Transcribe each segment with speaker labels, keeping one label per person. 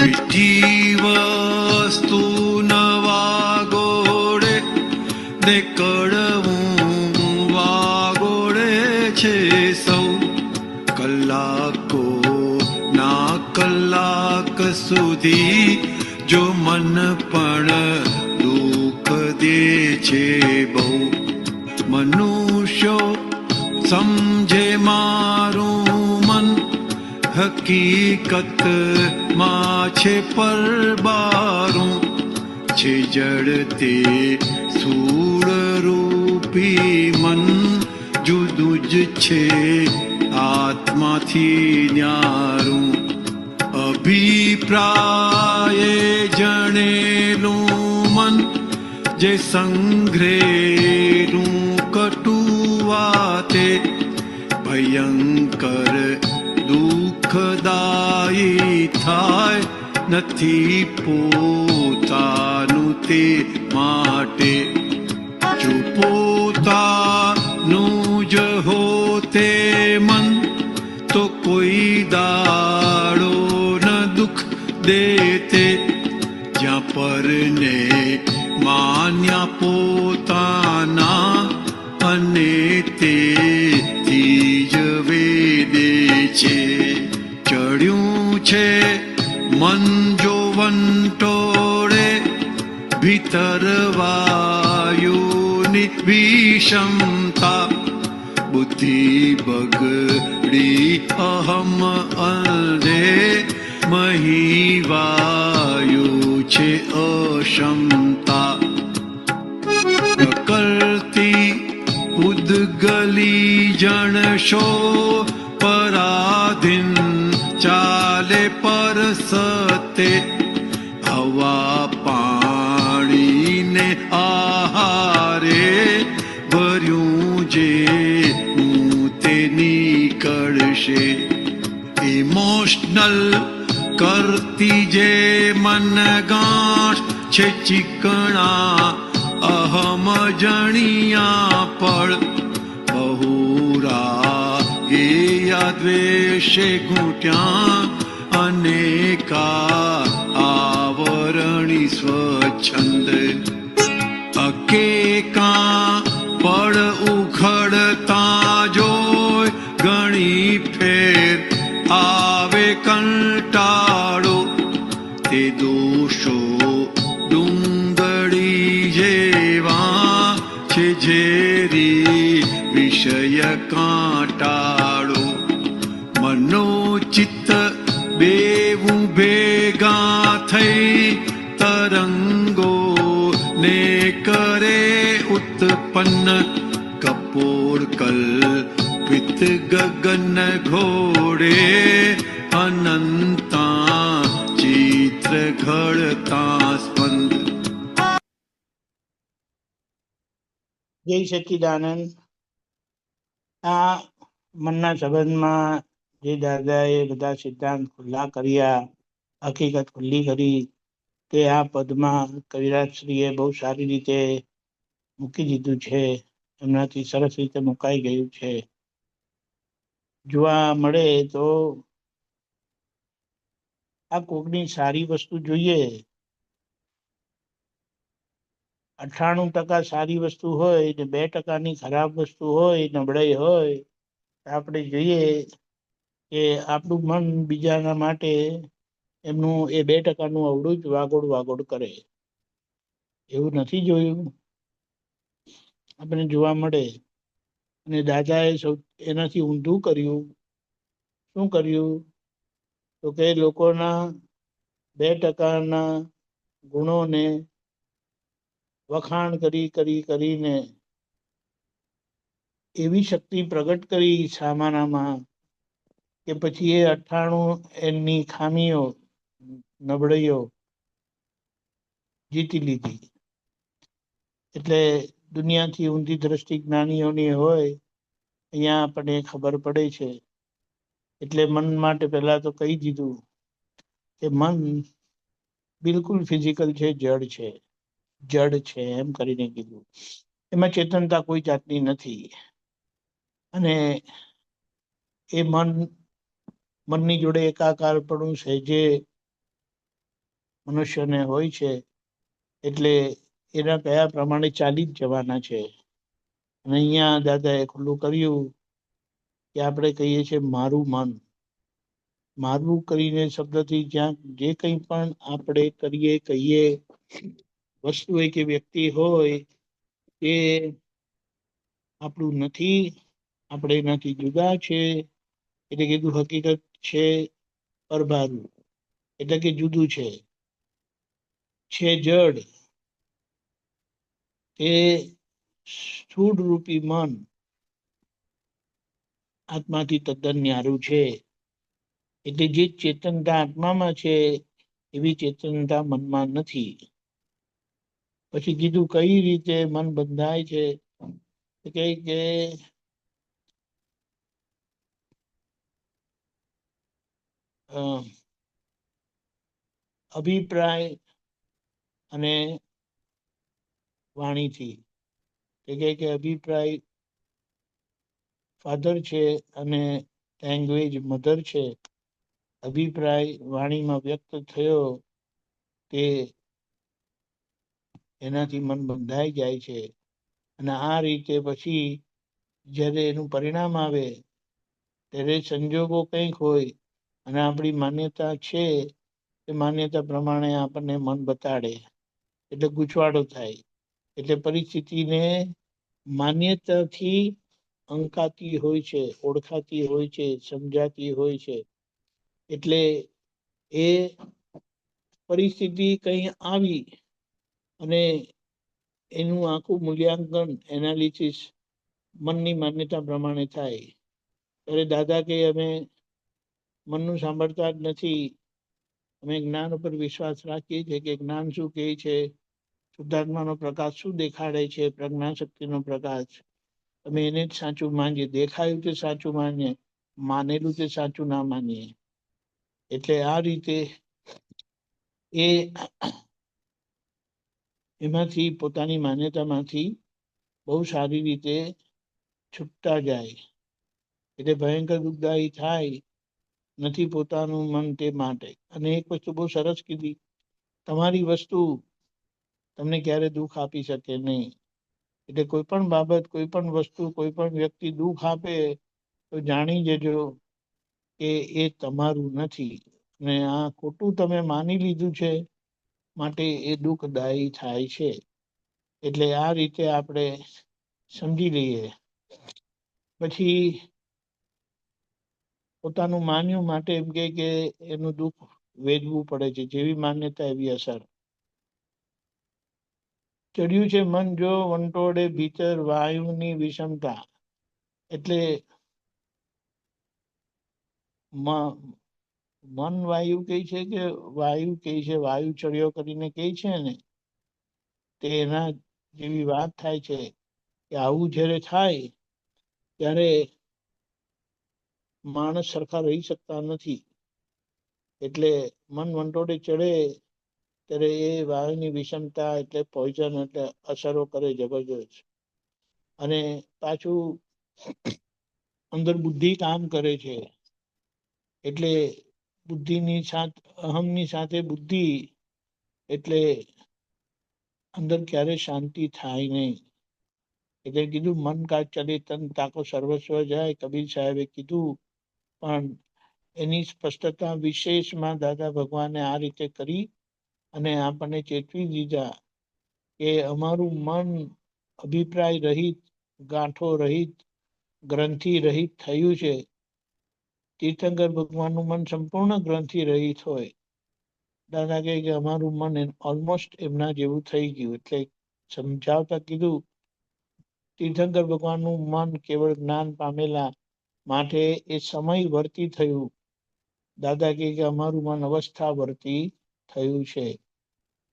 Speaker 1: બીજી વસ્તુ નવા ગોળે ને કડવું વાગોળે છે સૌ. કલાકો ના કલાક સુધી જો મન પણ દુઃખ દે છે બહુ. મનુષ્યો સમજે મારું મન હકીકત માં છે પરબારું. છે જડતે સૂળરૂપી મન જુદું જ છે આત્માથી ન્યારું. અભિપ્રાયે જણેલું મન જે સંઘ્રેલું કટુવાતે ભયંકર દુઃખદાયી થાય નથી પોતાનું તે માટે. જો પોતાનું જ હોતે મન તો કોઈ દાડો ન દુઃખ દેતે. જ્યાં પરને માન્યા પોતાના અને તેથી જ વેદે છે. ચડ્યું છે મન જો વંટોળે ભીતર વાયુની વિષમતા. બુદ્ધિ બગડી અહમ અંધે મહી વાયુ છે અક્ષમતા. પ્રકૃતિ ઉદ્ગલી જણશો પરાધીન ચાલે પર સતે. હવા પાણીને આહારે ભર્યું જે તે નીકળશે. ઇમોશનલ કરતી જે મન ગાંઠ છે ચીકણા અહમ જણિયા પળ. બહુરા એ દ્વેષે ઘૂંટ્યા અનેકા આવરણી સ્વચ્છંદ. અકેકા પળ ઉખડતા જોય ઘણી ફેર આવે કંટાળો. તે દોષો ડુંગળી જેવા છે ઝેરી વિષય કાંટાળો. મનોચિત્ત બેવું ભેગા થઈ તરંગો ને કરે ઉત્પન્ન. કપોળ કલ્પિત ગગન ઘોડે અનંતા ચિત્ર ઘડતા સ્પંદ.
Speaker 2: જય સચ્ચિદાનંદ. આ મનના સંબંધમાં જે દાદાએ બધા સિદ્ધાંત ખુલ્લા કર્યા, હકીકત ખુલ્લી કરી, તે આ પદમાં કવિરાજશ્રીએ બહુ સારી રીતે મૂકી દીધું છે. એમનાથી સરસ રીતે મુકાઈ ગયું છે. જોવા મળે તો આ કોકની સારી વસ્તુ જોઈએ, 98% સારી વસ્તુ હોય ને 2% ખરાબ વસ્તુ હોય, નબળાઈ હોય, આપણે જોઈએ કે આપણું મન બીજાના માટે એમનું એ 2% અવડું જ વાગોડ કરે. એવું નથી જોયું? આપણે જોવા મળે. અને દાદાએ એનાથી ઊંધું કર્યું. શું કર્યું? તો કે લોકોના 2% ગુણોને વખાણ કરીને એવી શક્તિ પ્રગટ કરી સામાનામાં કે પછી એ 98 એમની ખામીઓ, નબળાઈઓ જીતી લીધી. એટલે દુનિયાથી ઊંધી દ્રષ્ટિ જ્ઞાનીઓની હોય, અહીંયા આપણને ખબર પડે છે. એટલે મન માટે પહેલા તો કહી દીધું કે મન બિલકુલ ફિઝિકલ છે, જડ છે એમ કરીને કીધું. એમાં ચેતનતા કોઈ જાતની નથી. અને એ મનની જોડે એકાકાર પણ સહેજે મનુષ્યને હોય છે, એટલે એના કયા પ્રમાણે ચાલી જ જવાના છે. અને અહીંયા દાદાએ ખુલ્લું કર્યું કે આપણે કહીએ છીએ મારું મન. મારું કરીને શબ્દથી જ્યાં જે કંઈ પણ આપણે કરીએ કહીએ, વસ્તુ હોય કે વ્યક્તિ હોય, એ આપણું નથી, આપણે એનાથી જુદા છે. એટલે કીધું હકીકત છે પરબારું, એટલે કે જુદું છે જડ. તે સ્થૂળ રૂપી મન આત્માથી તદ્દન ન્યારું છે. એટલે જે ચેતનતા આત્મામાં છે એવી ચેતનતા મનમાં નથી. પછી કીધું કઈ રીતે મન બંધાય છે, કે અભિપ્રાય અને વાણીથી. કે અભિપ્રાય ફાધર છે અને લેંગ્વેજ મધર છે. અભિપ્રાય વાણીમાં વ્યક્ત થયો તે એનાથી મન બંધાઈ જાય છે. અને આ રીતે પછી જ્યારે એનું પરિણામ આવે ત્યારે સંજોગો કંઈક હોય અને આપણી માન્યતા છે એ માન્યતા પ્રમાણે આપણને મન બતાડે, એટલે ગૂંચવાડો થાય. એટલે પરિસ્થિતિને માન્યતાથી અંકાતી હોય છે, ઓળખાતી હોય છે, સમજાતી હોય છે. એટલે એ પરિસ્થિતિ કંઈ આવી અને એનું આખું મૂલ્યાંકન એનાલિસિસ મનની માન્યતા પ્રમાણે થાય. ત્યારે દાદા કે અમે મનનું સાંભળતા જ નથી, અમે જ્ઞાન ઉપર વિશ્વાસ રાખીએ છીએ કે જ્ઞાન શું કહે છે, શુદ્ધાત્માનો પ્રકાશ શું દેખાડે છે, પ્રજ્ઞાશક્તિનો પ્રકાશ. અમે એને જ સાચું માનીએ, દેખાયું તે સાચું માનીએ, માનેલું તે સાચું ના માનીએ. એટલે આ રીતે એ એમાંથી પોતાની માન્યતામાંથી બહુ સારી રીતે છૂટતા જાય. એટલે ભયંકર દુઃખદાયી થાય નથી પોતાનું મન તે માટે. અને એક વસ્તુ બહુ સરસ કીધી, તમારી વસ્તુ તમને ક્યારે દુઃખ આપી શકે નહીં. એટલે કોઈ પણ બાબત, કોઈ પણ વસ્તુ, કોઈ પણ વ્યક્તિ દુઃખ આપે તો જાણી જજો કે એ તમારું નથી, અને આ ખોટું તમે માની લીધું છે માટે એ દુઃખદાયી થાય છે. એટલે આ રીતે આપણે સમજી લઈએ. પછી પોતાનું માન્યું માટે એમ કે એનું દુઃખ વેઠવું પડે છે. જેવી માન્યતા એવી અસર. ચડ્યું છે મન જો વંટોળે ભીતર વાયુની વિષમતા. એટલે મન વાયુ કહે છે કે વાયુ કહે છે, વાયુ ચડ્યો કરીને કહે છે ને, તે એના જેવી વાત થાય છે કે આવું જ્યારે થાય ત્યારે માણસ સરખા રહી શકતા નથી. એટલે મન વંટોળે ચડે ત્યારે એ વાયુની વિષમતા એટલે પોઈઝન, એટલે અસરો કરે જબરજસ્ત. અને પાછું અંદર બુદ્ધિ કામ કરે છે. એટલે બુદ્ધિની સાથે, અહમની સાથે બુદ્ધિ, એટલે અંદર ક્યારે શાંતિ થાય નહીં. એટલે કીધું મન કા ચલે તન તાકો સર્વસ્વ જાય, કબીર સાહેબે કીધું. પણ એની સ્પષ્ટતા વિશેષમાં દાદા ભગવાને આ રીતે કરી અને આપણને ચેતવી દીધા કે અમારું મન અભિપ્રાય રહિત, ગાંઠો રહિત, ગ્રંથિ રહિત થયું છે. તીર્થંકર ભગવાનનું મન સંપૂર્ણ ગ્રંથિ રહિત હોય. દાદા કહે કે અમારું મન ઓલમોસ્ટ એમના જેવું થઈ ગયું. એટલે સમજાવતા કીધું તીર્થંકર ભગવાનનું મન કેવળ જ્ઞાન પામેલા માટે એ સમય વર્તી થયું. દાદા કહે કે અમારું મન અવસ્થા વર્તી થયું છે.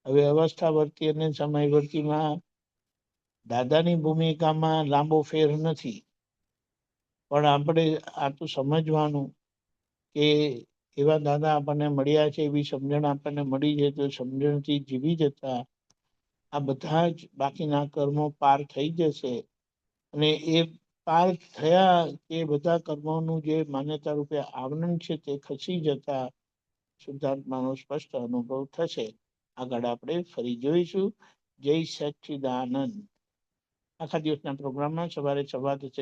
Speaker 2: હવે અવસ્થા વર્તી અને સમય વર્તીમાં દાદાની ભૂમિકામાં લાંબો ફેર નથી. પણ આપણે આ તો સમજવાનું કે એવા દાદા આપણને મળ્યા છે, એવી સમજણ આપણને મળી છે, તો સમજણથી જીવી જતા આ બધા જ બાકીના કર્મો પાર થઈ જશે. અને એ પાર થયા કે બધા કર્મોનું જે માન્યતા રૂપે આવરણ છે તે ખસી જતા શુદ્ધાત્માનો સ્પષ્ટ અનુભવ થશે. આગળ આપણે ફરી જોઈશું. જય સચ્ચિદાનંદ. આખા દિવસના પ્રોગ્રામમાં સવારે 6:30